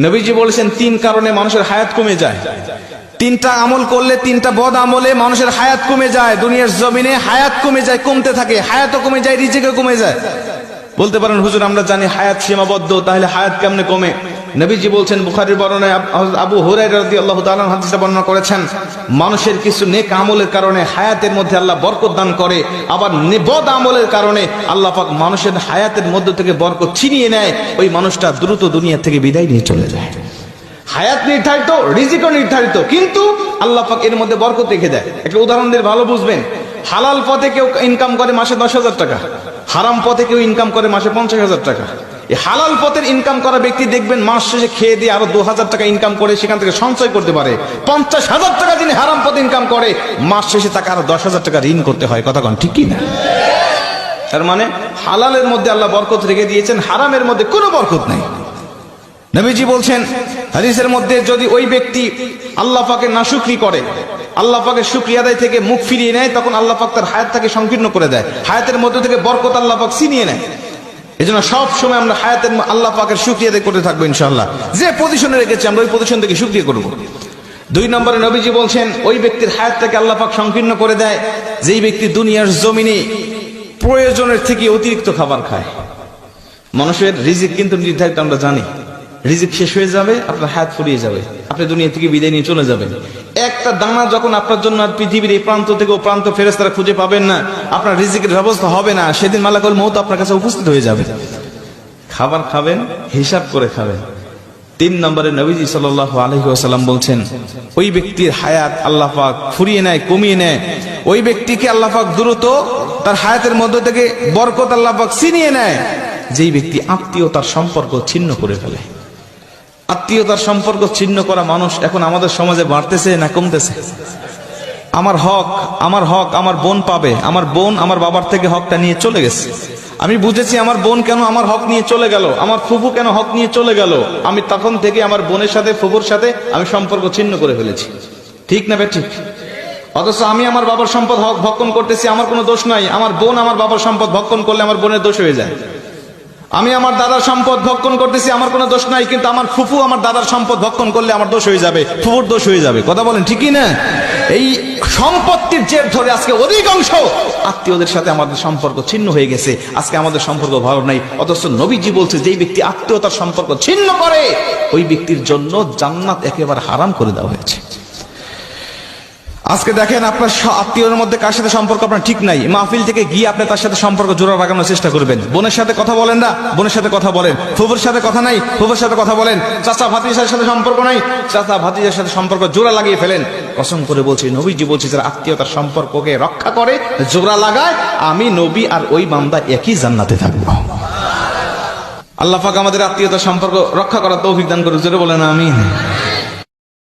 নবীজি বলেছেন তিন কারণে মানুষের হায়াত কমে যায়। তিনটা আমল করলে, তিনটা বদ আমলে মানুষের হায়াত কমে যায়। দুনিয়ার জমিনে হায়াত কমে যায়, কমতে থাকে, হায়াতও কমে যায়, রিজিকও কমে যায়। বলতে পারেন হুজুর আমরা জানি হায়াত সীমাবদ্ধ, তাহলে হায়াত কেমনে কমে? নবীজি বলছেন, বুখারীর বর্ণনায় আবু হুরায়রা রাদিয়াল্লাহু তাআলা হাদিসে বর্ণনা করেছেন, মানুষের কিছু নেক আমলের কারণে হায়াতের মধ্যে আল্লাহ বরকত দান করে, আবার বদ আমলের কারণে আল্লাহ পাক মানুষের হায়াতের মধ্য থেকে বরকত ছিনিয়ে নেয়, ওই মানুষটা দ্রুত দুনিয়া থেকে বিদায় নিয়ে চলে যায়। হায়াত নির্ধারিত, রিজিকও নির্ধারিত, কিন্তু আল্লাহ পাক এর মধ্যে বরকত রেখে দেয়। একটা উদাহরণ দিয়ে ভালো বুঝবেন। হালাল পথে কেউ ইনকাম করে মাসে 10,000 টাকা, হারাম পথে কেউ ইনকাম করে মাসে 50,000 টাকা। এই হালাল পথের ইনকাম করা ব্যক্তি দেখবেন মাস শেষে খেয়ে দিয়ে আরো 2,000 টাকা ইনকাম করে সেখান থেকে সঞ্চয় করতে পারে। 50,000 টাকা যিনি হারাম পথে ইনকাম করে, মাস শেষে তাকে আরো 10,000 টাকা ঋণ করতে হয়। কথা কোন ঠিক কি না? তার মানে হালালের মধ্যে আল্লাহ বরকত রেখে দিয়েছেন, হারামের মধ্যে কোনো বরকত নেই। নবীজি বলছেন হাদিসের মধ্যে, যদি ওই ব্যক্তি আল্লাহ পাকের নাশুকরি করে, আল্লাহ পাকের শুকরিয়া আদায় থেকে মুখ ফিরিয়ে নেয়, তখন আল্লাহ পাক তার হায়াতটাকে সংকীর্ণ করে দেয়, হায়াতের মধ্যে থেকে বরকত আল্লাহ পাক ছিনিয়ে নেয়। এজন্য সব সময় আমরা হায়াতের আল্লাহ পাকের শুকরিয়া আদায় করতে থাকবো ইনশাআল্লাহ। যে পজিশনে রেখেছি আমরা ওই পজিশন থেকে শুকরিয়া করব। 2 নম্বরে নবীজি বলছেন, ওই ব্যক্তির হায়াতটাকে আল্লাহ পাক সংকীর্ণ করে দেয় যেই ব্যক্তি দুনিয়ার জমিনে প্রয়োজনের থেকে অতিরিক্ত খাবার খায়। মানুষের রিজিক কিন্তু নির্ধারিত, আমরা জানি। রিজিক শেষ হয়ে যাবে, আপনার হায়াত ফুরিয়ে যাবে, আপনি দুনিয়া থেকে বিদায় নিয়ে চলে যাবেন। একটা দানা যখন আপনার জন্য আর পৃথিবীর এই প্রান্ত থেকে ও প্রান্ত ফেরেশতারা খুঁজে পাবেন না, আপনার রিজিকের ব্যবস্থা হবে না, সেদিন মালাকুল মউত আপনার কাছে উপস্থিত হয়ে যাবে। খাবার খাবেন, হিসাব করে খাবেন। 3 নম্বরে নবীজি সাল্লাল্লাহু আলাইহি ওয়াসাল্লাম বলছেন, ওই ব্যক্তির হায়াত আল্লাহ পাক ফুরিয়ে নেয়, কমিয়ে নেয়। ওই ব্যক্তিকে আল্লাহ পাক দ্রুত তার হায়াতের মধ্য থেকে বরকত আল্লাহ পাক ছিনিয়ে নেয় যেই ব্যক্তি আত্মীয়তার সম্পর্ক ছিন্ন করে ফেলে। আত্মীয়তার সম্পর্ক ছিন্ন করা মানুষ এখন আমাদের সমাজে বাড়তেছে না কমতেছে? আমার হক আমার বোন পাবে, আমার বোন আমার বাবার থেকে হকটা নিয়ে চলে গেছে। আমি বুঝেছি আমার বোন কেন আমার হক নিয়ে চলে গেল, আমার ফুফু কেন হক নিয়ে চলে গেল। আমি তখন থেকে আমার বোনের সাথে, ফুফুর সাথে আমি সম্পর্ক ছিন্ন করে ফেলেছি। ঠিক না বে ঠিক? অথচ আমি আমার বাবার সম্পদ হক ভক্ষণ করতেছি, আমার কোনো দোষ নাই। আমার বোন আমার বাবার সম্পদ ভক্ষণ করলে আমার বোনের দোষ হয়ে যায়। আমি আমার দাদার সম্পদ ভক্ষণ করতেছি, আমার কোনো দোষ নাই, কিন্তু আমার ফুফু আমার দাদার সম্পদ ভক্ষণ করলে আমার দোষ হয়ে যাবে, ফুফুর দোষ হয়ে যাবে। কথা বলেন ঠিক কি না? এই সম্পত্তির জের ধরে আজকে অধিকাংশ আত্মীয়দের সাথে আমাদের সম্পর্ক ছিন্ন হয়ে গেছে। আজকে আমাদের সম্পর্ক ভালো নাই। অথচ নবীজি বলছে, যেই ব্যক্তি আত্মীয়তার সম্পর্ক ছিন্ন করে, ওই ব্যক্তির জন্য জান্নাত একেবারে হারাম করে দেওয়া হয়েছে। আজকে দেখেন, আপনার আত্মীয়র মধ্যে কার সাথে সম্পর্ক আপনার ঠিক নাই, মাহফিল থেকে গিয়ে আপনি তার সাথে সম্পর্ক জোড়া লাগানোর চেষ্টা করবেন। বোনের সাথে কথা বলেন না, বোনের সাথে কথা বলেন। ফুফুর সাথে কথা নাই, ফুফুর সাথে কথা বলেন। চাচা ভাতিজার সাথে সম্পর্ক নাই, চাচা ভাতিজার সাথে সম্পর্ক জোড়া লাগিয়ে ফেলেন। কসম করে বলছি, নবীজি বলছে, যারা আত্মীয়তার সম্পর্ককে রক্ষা করে, জোড়া লাগায়, আমি নবী আর ওই বান্দা একই জান্নাতে থাকবো। আল্লাহ পাক আমাদের আত্মীয়তার সম্পর্ক রক্ষা করার তৌফিক দান করুক। জোরে বলেন আমিন।